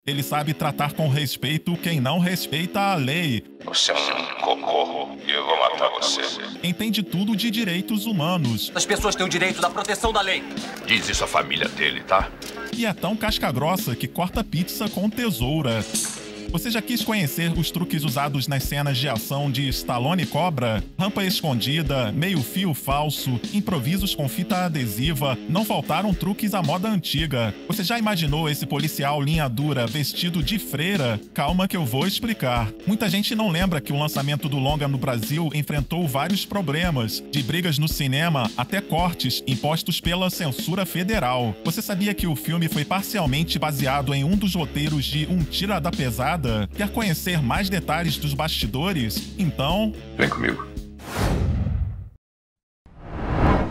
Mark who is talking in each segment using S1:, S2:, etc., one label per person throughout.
S1: Ele sabe tratar com respeito quem não respeita a lei.
S2: Você é um cocô e eu vou matar você.
S1: Entende tudo de direitos humanos.
S3: As pessoas têm o direito da proteção da lei.
S2: Diz isso à família dele, tá?
S1: E é tão casca-grossa que corta pizza com tesoura. Você já quis conhecer os truques usados nas cenas de ação de Stallone Cobra? Rampa escondida, meio-fio falso, improvisos com fita adesiva, não faltaram truques à moda antiga. Você já imaginou esse policial linha dura vestido de freira? Calma que eu vou explicar. Muita gente não lembra que o lançamento do longa no Brasil enfrentou vários problemas, de brigas no cinema até cortes impostos pela censura federal. Você sabia que o filme foi parcialmente baseado em um dos roteiros de Um Tira da Pesada? Quer conhecer mais detalhes dos bastidores? Então...
S2: Vem comigo.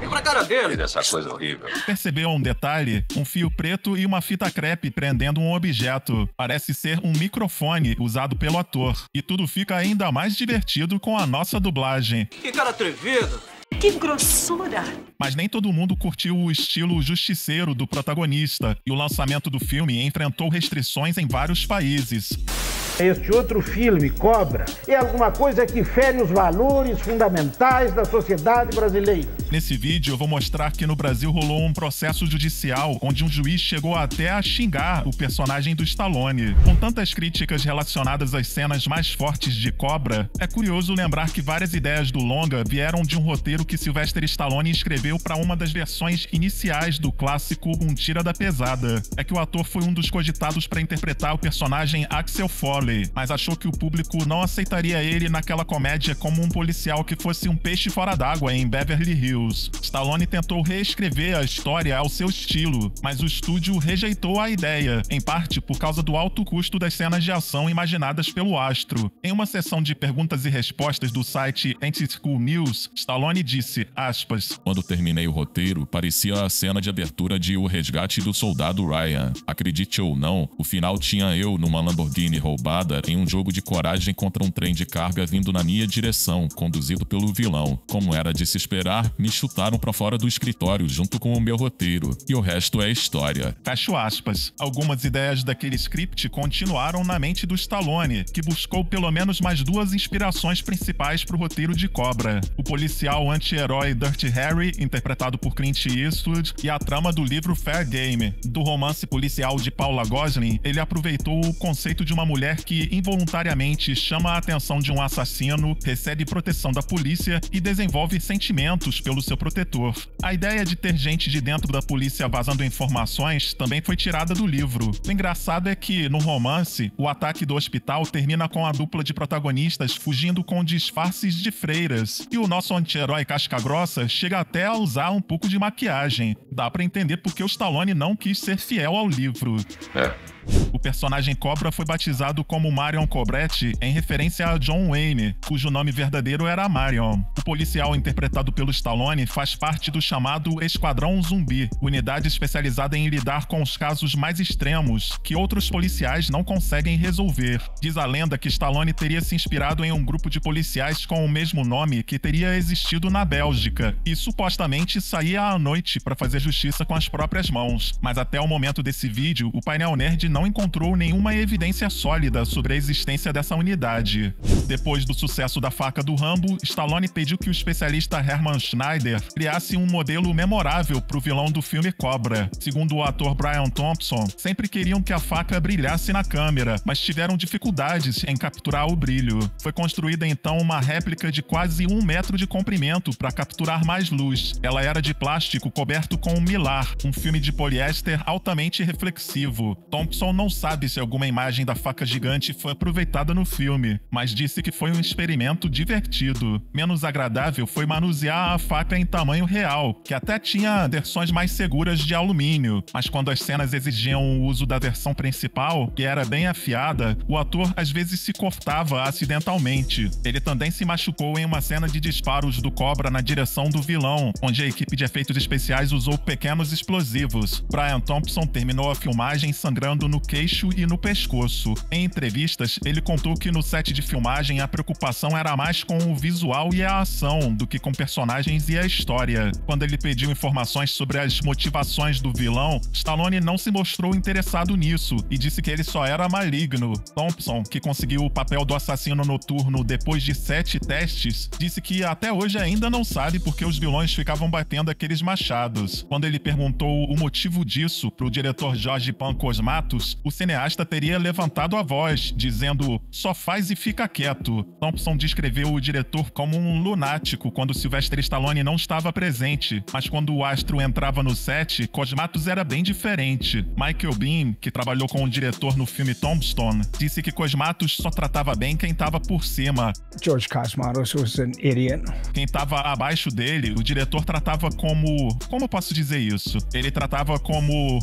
S3: Vem pra cara dele.
S2: E dessa coisa horrível.
S1: Percebeu um detalhe? Um fio preto e uma fita crepe prendendo um objeto. Parece ser um microfone usado pelo ator. E tudo fica ainda mais divertido com a nossa dublagem.
S3: Que cara atrevido.
S4: Que grossura!
S1: Mas nem todo mundo curtiu o estilo justiceiro do protagonista, e o lançamento do filme enfrentou restrições em vários países.
S5: Este outro filme, Cobra, é alguma coisa que fere os valores fundamentais da sociedade brasileira.
S1: Nesse vídeo eu vou mostrar que no Brasil rolou um processo judicial onde um juiz chegou até a xingar o personagem do Stallone. Com tantas críticas relacionadas às cenas mais fortes de Cobra, é curioso lembrar que várias ideias do longa vieram de um roteiro que Sylvester Stallone escreveu para uma das versões iniciais do clássico Um Tira da Pesada. É que o ator foi um dos cogitados para interpretar o personagem Axel Foley, mas achou que o público não aceitaria ele naquela comédia como um policial que fosse um peixe fora d'água em Beverly Hills. Stallone tentou reescrever a história ao seu estilo, mas o estúdio rejeitou a ideia, em parte por causa do alto custo das cenas de ação imaginadas pelo astro. Em uma sessão de perguntas e respostas do site Anti-School News, Stallone disse, aspas,
S6: "Quando terminei o roteiro, parecia a cena de abertura de O Resgate do Soldado Ryan. Acredite ou não, o final tinha eu numa Lamborghini roubada em um jogo de coragem contra um trem de carga vindo na minha direção, conduzido pelo vilão. Como era de se esperar, me chutaram pra fora do escritório junto com o meu roteiro. E o resto é história."
S1: Fecho aspas. Algumas ideias daquele script continuaram na mente do Stallone, que buscou pelo menos mais duas inspirações principais pro roteiro de Cobra. O policial anti-herói Dirty Harry, interpretado por Clint Eastwood, e a trama do livro Fair Game. Do romance policial de Paula Gosling, ele aproveitou o conceito de uma mulher que involuntariamente chama a atenção de um assassino, recebe proteção da polícia e desenvolve sentimentos pelo seu protetor. A ideia de ter gente de dentro da polícia vazando informações também foi tirada do livro. O engraçado é que, no romance, o ataque do hospital termina com a dupla de protagonistas fugindo com disfarces de freiras, e o nosso anti-herói casca-grossa chega até a usar um pouco de maquiagem. Dá pra entender porque o Stallone não quis ser fiel ao livro. O personagem Cobra foi batizado como Marion Cobretti em referência a John Wayne, cujo nome verdadeiro era Marion. O policial interpretado pelo Stallone faz parte do chamado Esquadrão Zumbi, unidade especializada em lidar com os casos mais extremos que outros policiais não conseguem resolver. Diz a lenda que Stallone teria se inspirado em um grupo de policiais com o mesmo nome que teria existido na Bélgica e supostamente saía à noite para fazer justiça com as próprias mãos. Mas até o momento desse vídeo, o Painel Nerd não encontrou nenhuma evidência sólida sobre a existência dessa unidade. Depois do sucesso da faca do Rambo, Stallone pediu que o especialista Herman Schneider criasse um modelo memorável para o vilão do filme Cobra. Segundo o ator Brian Thompson, sempre queriam que a faca brilhasse na câmera, mas tiveram dificuldades em capturar o brilho. Foi construída então uma réplica de quase 1 metro de comprimento para capturar mais luz. Ela era de plástico coberto com Mylar, um filme de poliéster altamente reflexivo. Thompson não sabe se alguma imagem da faca gigante foi aproveitada no filme, mas disse que foi um experimento divertido. Menos agradável foi manusear a faca em tamanho real, que até tinha versões mais seguras de alumínio, mas quando as cenas exigiam o uso da versão principal, que era bem afiada, o ator às vezes se cortava acidentalmente. Ele também se machucou em uma cena de disparos do Cobra na direção do vilão, onde a equipe de efeitos especiais usou pequenos explosivos. Brian Thompson terminou a filmagem sangrando no queixo e no pescoço. Em entrevistas, ele contou que no set de filmagem filmagem, a preocupação era mais com o visual e a ação do que com personagens e a história. Quando ele pediu informações sobre as motivações do vilão, Stallone não se mostrou interessado nisso e disse que ele só era maligno. Thompson, que conseguiu o papel do assassino noturno depois de 7 testes, disse que até hoje ainda não sabe porque os vilões ficavam batendo aqueles machados. Quando ele perguntou o motivo disso pro diretor Jorge Pan Cosmatos, o cineasta teria levantado a voz, dizendo: "Só faz e fica quieto". Thompson descreveu o diretor como um lunático quando Sylvester Stallone não estava presente, mas quando o astro entrava no set, Cosmatos era bem diferente. Michael Biehn, que trabalhou com o diretor no filme Tombstone, disse que Cosmatos só tratava bem quem estava por cima.
S4: George Cosmatos was an idiot.
S1: Quem estava abaixo dele, o diretor tratava como... Como eu posso dizer isso? Ele tratava como...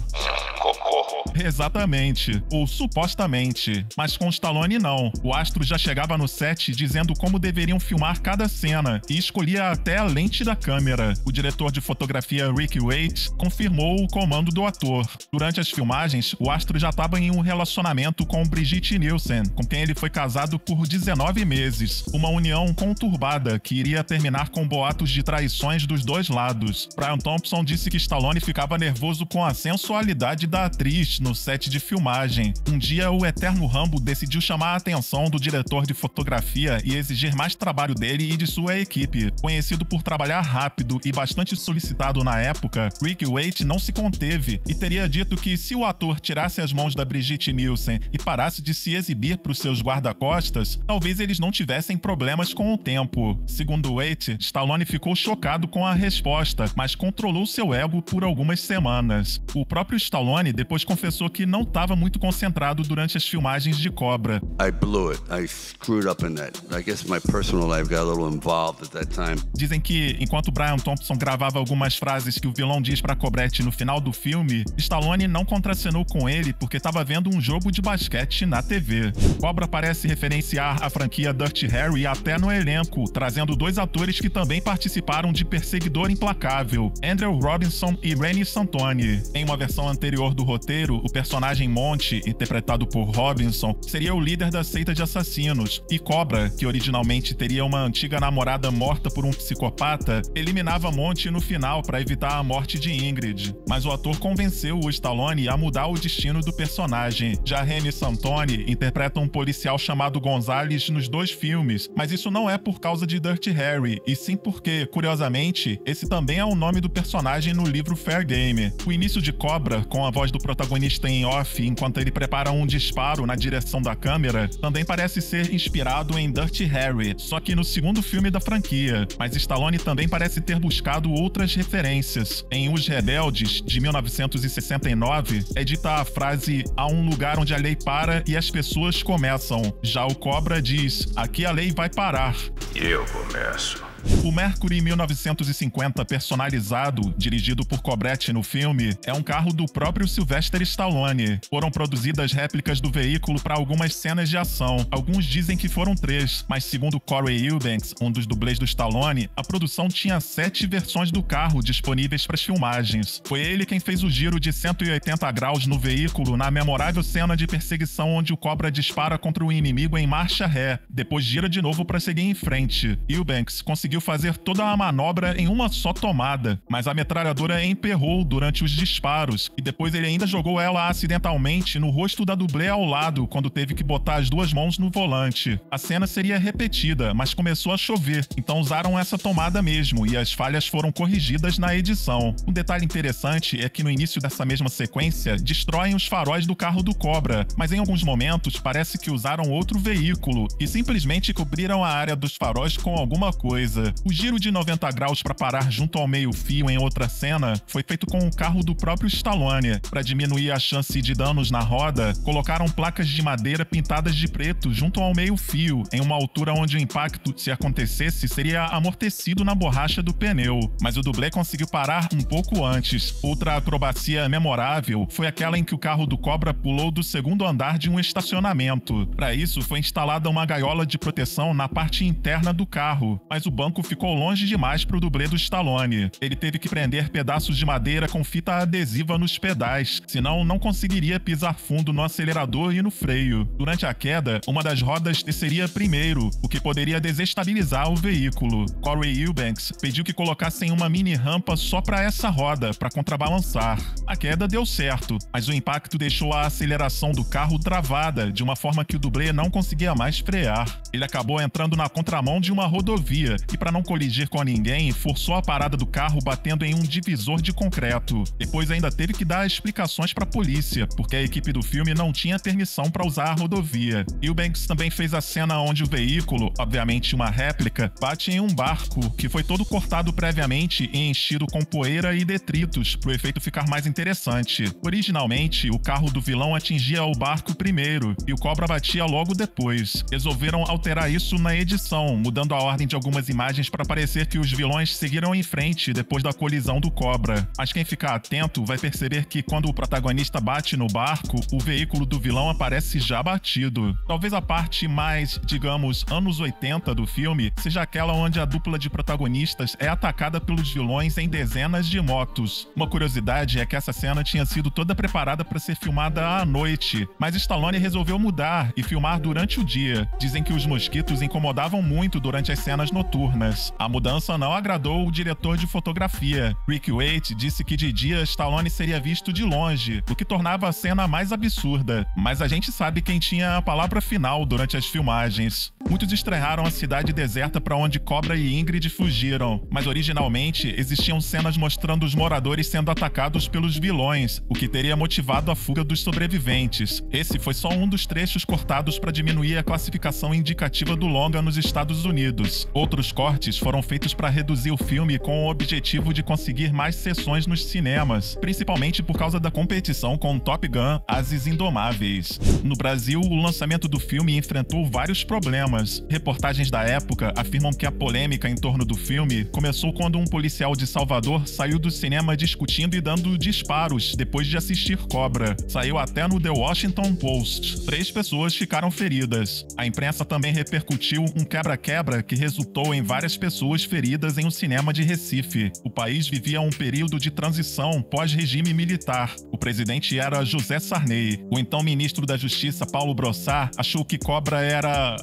S1: Exatamente, ou supostamente, mas com Stallone não. O astro já chegava no set dizendo como deveriam filmar cada cena e escolhia até a lente da câmera. O diretor de fotografia Rick Waite confirmou o comando do ator. Durante as filmagens, o astro já estava em um relacionamento com Brigitte Nielsen, com quem ele foi casado por 19 meses. Uma união conturbada que iria terminar com boatos de traições dos dois lados. Brian Thompson disse que Stallone ficava nervoso com a sensualidade da atriz no set de filmagem. Um dia, o eterno Rambo decidiu chamar a atenção do diretor de fotografia e exigir mais trabalho dele e de sua equipe. Conhecido por trabalhar rápido e bastante solicitado na época, Rick Waite não se conteve e teria dito que se o ator tirasse as mãos da Brigitte Nielsen e parasse de se exibir para os seus guarda-costas, talvez eles não tivessem problemas com o tempo. Segundo Waite, Stallone ficou chocado com a resposta, mas controlou seu ego por algumas semanas. O próprio Stallone depois confessou que não estava muito concentrado durante as filmagens de Cobra.
S7: I blew it. I screwed up in that. I guess my personal life got a little involved at that time.
S1: Dizem que, enquanto Brian Thompson gravava algumas frases que o vilão diz pra Cobretti no final do filme, Stallone não contracenou com ele porque estava vendo um jogo de basquete na TV. Cobra parece referenciar a franquia Dirty Harry até no elenco, trazendo 2 atores que também participaram de Perseguidor Implacável, Andrew Robinson e Rennie Santoni. Em uma versão anterior do roteiro, o personagem Monty, interpretado por Robinson, seria o líder da seita de assassinos, e Cobra, que originalmente teria uma antiga namorada morta por um psicopata, eliminava Monty no final para evitar a morte de Ingrid. Mas o ator convenceu o Stallone a mudar o destino do personagem. Já Rennie Santoni interpreta um policial chamado Gonzalez nos 2 filmes, mas isso não é por causa de Dirty Harry, e sim porque, curiosamente, esse também é o nome do personagem no livro Fair Game. O início de Cobra, com a voz do protagonista em off enquanto ele prepara um disparo na direção da câmera, também parece ser inspirado em Dirty Harry, só que no segundo filme da franquia. Mas Stallone também parece ter buscado outras referências. Em Os Rebeldes, de 1969, é dita a frase "há um lugar onde a lei para e as pessoas começam". Já o Cobra diz "aqui a lei vai parar".
S2: Eu começo.
S1: O Mercury 1950 personalizado, dirigido por Cobretti no filme, é um carro do próprio Sylvester Stallone. Foram produzidas réplicas do veículo para algumas cenas de ação. Alguns dizem que foram 3, mas segundo Corey Eubanks, um dos dublês do Stallone, a produção tinha 7 versões do carro disponíveis para as filmagens. Foi ele quem fez o giro de 180 graus no veículo na memorável cena de perseguição onde o Cobra dispara contra o inimigo em marcha ré, depois gira de novo para seguir em frente. Eubanks conseguiu fazer toda a manobra em uma só tomada, mas a metralhadora emperrou durante os disparos e depois ele ainda jogou ela acidentalmente no rosto da dublê ao lado quando teve que botar as 2 mãos no volante. A cena seria repetida, mas começou a chover, então usaram essa tomada mesmo e as falhas foram corrigidas na edição. Um detalhe interessante é que no início dessa mesma sequência destroem os faróis do carro do Cobra, mas em alguns momentos parece que usaram outro veículo e simplesmente cobriram a área dos faróis com alguma coisa. O giro de 90 graus para parar junto ao meio-fio em outra cena foi feito com o carro do próprio Stallone. Para diminuir a chance de danos na roda, colocaram placas de madeira pintadas de preto junto ao meio-fio, em uma altura onde o impacto, se acontecesse, seria amortecido na borracha do pneu. Mas o dublê conseguiu parar um pouco antes. Outra acrobacia memorável foi aquela em que o carro do Cobra pulou do 2º andar de um estacionamento. Para isso, foi instalada uma gaiola de proteção na parte interna do carro, mas o banco elenco ficou longe demais pro dublê do Stallone. Ele teve que prender pedaços de madeira com fita adesiva nos pedais, senão não conseguiria pisar fundo no acelerador e no freio. Durante a queda, uma das rodas desceria primeiro, o que poderia desestabilizar o veículo. Corey Eubanks pediu que colocassem uma mini rampa só para essa roda, para contrabalançar. A queda deu certo, mas o impacto deixou a aceleração do carro travada, de uma forma que o dublê não conseguia mais frear. Ele acabou entrando na contramão de uma rodovia e, para não colidir com ninguém, forçou a parada do carro batendo em um divisor de concreto. Depois ainda teve que dar explicações para a polícia, porque a equipe do filme não tinha permissão para usar a rodovia. Eubanks também fez a cena onde o veículo, obviamente uma réplica, bate em um barco, que foi todo cortado previamente e enchido com poeira e detritos, para o efeito ficar mais interessante. Originalmente, o carro do vilão atingia o barco primeiro, e o Cobra batia logo depois. Resolveram alterar isso na edição, mudando a ordem de algumas imagens para parecer que os vilões seguiram em frente depois da colisão do Cobra. Mas quem ficar atento vai perceber que quando o protagonista bate no barco, o veículo do vilão aparece já batido. Talvez a parte mais, digamos, anos 80 do filme seja aquela onde a dupla de protagonistas é atacada pelos vilões em dezenas de motos. Uma curiosidade é que essa cena tinha sido toda preparada para ser filmada à noite, mas Stallone resolveu mudar e filmar durante o dia. Dizem que os mosquitos incomodavam muito durante as cenas noturnas. A mudança não agradou o diretor de fotografia. Rick Waite disse que de dia Stallone seria visto de longe, o que tornava a cena mais absurda. Mas a gente sabe quem tinha a palavra final durante as filmagens. Muitos estrearam a cidade deserta para onde Cobra e Ingrid fugiram, mas originalmente existiam cenas mostrando os moradores sendo atacados pelos vilões, o que teria motivado a fuga dos sobreviventes. Esse foi só um dos trechos cortados para diminuir a classificação indicativa do longa nos Estados Unidos. Outros cortes foram feitos para reduzir o filme com o objetivo de conseguir mais sessões nos cinemas, principalmente por causa da competição com Top Gun: Ases Indomáveis. No Brasil, o lançamento do filme enfrentou vários problemas. Reportagens da época afirmam que a polêmica em torno do filme começou quando um policial de Salvador saiu do cinema discutindo e dando disparos depois de assistir Cobra. Saiu até no The Washington Post. 3 pessoas ficaram feridas. A imprensa também repercutiu um quebra-quebra que resultou em várias pessoas feridas em um cinema de Recife. O país vivia um período de transição pós-regime militar. O presidente era José Sarney. O então ministro da Justiça, Paulo Brossard, achou que Cobra era...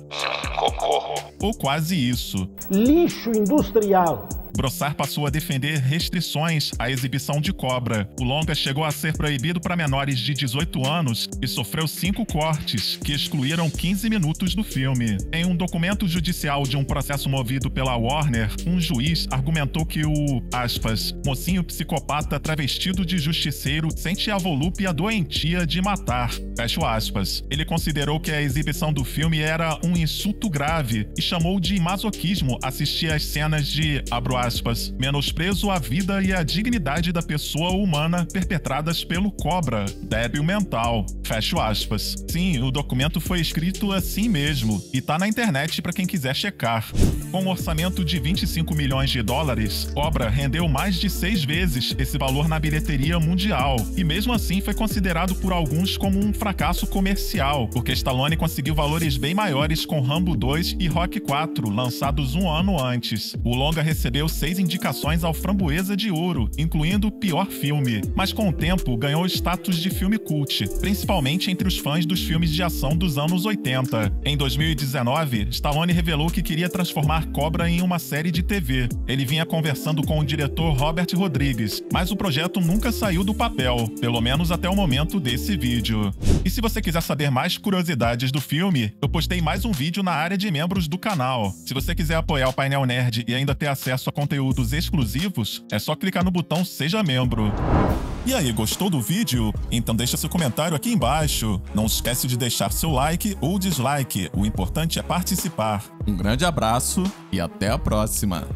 S2: cocô.
S1: ou quase isso.
S5: Lixo industrial.
S1: Brossard passou a defender restrições à exibição de Cobra. O longa chegou a ser proibido para menores de 18 anos e sofreu 5 cortes, que excluíram 15 minutos do filme. Em um documento judicial de um processo movido pela Warner, um juiz argumentou que o, aspas, mocinho psicopata travestido de justiceiro sente a volúpia doentia de matar, fecho aspas. Ele considerou que a exibição do filme era um insulto grave e chamou de masoquismo assistir às cenas de, abro aspas, menosprezo à vida e à dignidade da pessoa humana perpetradas pelo Cobra, débil mental, fecho aspas. Sim, o documento foi escrito assim mesmo e tá na internet para quem quiser checar. Com um orçamento de 25 milhões de dólares, Cobra rendeu mais de 6 vezes esse valor na bilheteria mundial e mesmo assim foi considerado por alguns como um fracasso comercial, porque Stallone conseguiu valores bem maiores com Rambo 2 e Rocky 4, lançados um ano antes. O longa recebeu 6 indicações ao Framboesa de Ouro, incluindo o pior filme, mas com o tempo ganhou status de filme cult, principalmente entre os fãs dos filmes de ação dos anos 80. Em 2019, Stallone revelou que queria transformar Cobra em uma série de TV. Ele vinha conversando com o diretor Robert Rodrigues, mas o projeto nunca saiu do papel, pelo menos até o momento desse vídeo. E se você quiser saber mais curiosidades do filme, eu postei mais um vídeo na área de membros do canal. Se você quiser apoiar o Painel Nerd e ainda ter acesso a conteúdos exclusivos, é só clicar no botão Seja Membro. E aí, gostou do vídeo? Então deixa seu comentário aqui embaixo. Não esquece de deixar seu like ou dislike, o importante é participar.
S8: Um grande abraço e até a próxima!